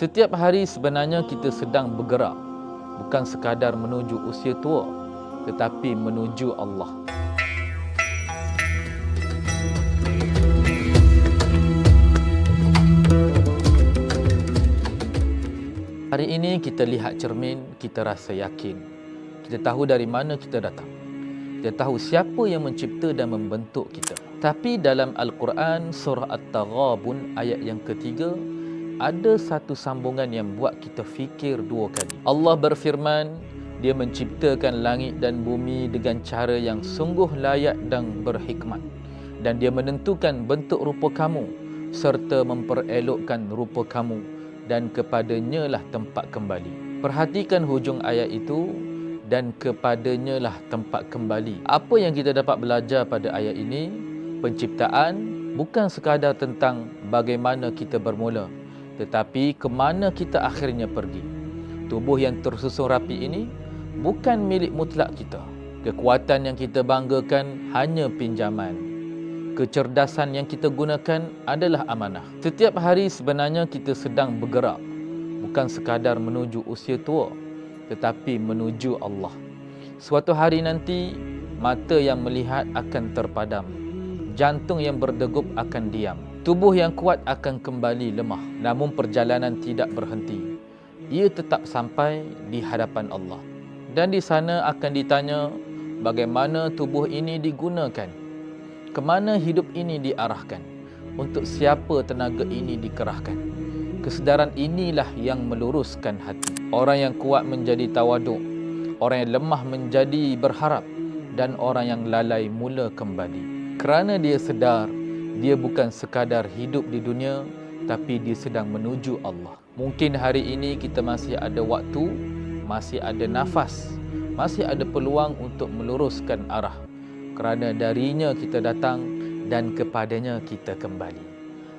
Setiap hari sebenarnya kita sedang bergerak, bukan sekadar menuju usia tua, tetapi menuju Allah. Hari ini kita lihat cermin, kita rasa yakin. Kita tahu dari mana kita datang. Kita tahu siapa yang mencipta dan membentuk kita. Tapi dalam Al-Quran, surah At-Taghabun, ayat yang ketiga, ada satu sambungan yang buat kita fikir dua kali. Allah berfirman, Dia menciptakan langit dan bumi dengan cara yang sungguh layak dan berhikmat. Dan Dia menentukan bentuk rupa kamu serta memperelokkan rupa kamu, dan kepadanya lah tempat kembali. Perhatikan hujung ayat itu, dan kepadanya lah tempat kembali. Apa yang kita dapat belajar pada ayat ini? Penciptaan bukan sekadar tentang bagaimana kita bermula, tetapi ke mana kita akhirnya pergi. Tubuh yang tersusun rapi ini bukan milik mutlak kita. Kekuatan yang kita banggakan hanya pinjaman. Kecerdasan yang kita gunakan adalah amanah. Setiap hari sebenarnya kita sedang bergerak, bukan sekadar menuju usia tua, tetapi menuju Allah. Suatu hari nanti, mata yang melihat akan terpadam, jantung yang berdegup akan diam, tubuh yang kuat akan kembali lemah. Namun perjalanan tidak berhenti. Ia tetap sampai di hadapan Allah. Dan di sana akan ditanya, bagaimana tubuh ini digunakan? Kemana hidup ini diarahkan? Untuk siapa tenaga ini dikerahkan? Kesedaran inilah yang meluruskan hati. Orang yang kuat menjadi tawaduk, orang yang lemah menjadi berharap, dan orang yang lalai mula kembali. Kerana dia sedar, dia bukan sekadar hidup di dunia, tapi dia sedang menuju Allah. Mungkin hari ini kita masih ada waktu, masih ada nafas, masih ada peluang untuk meluruskan arah. Kerana darinya kita datang dan kepadanya kita kembali.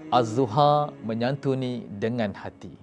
Az-Zuha menyantuni dengan hati.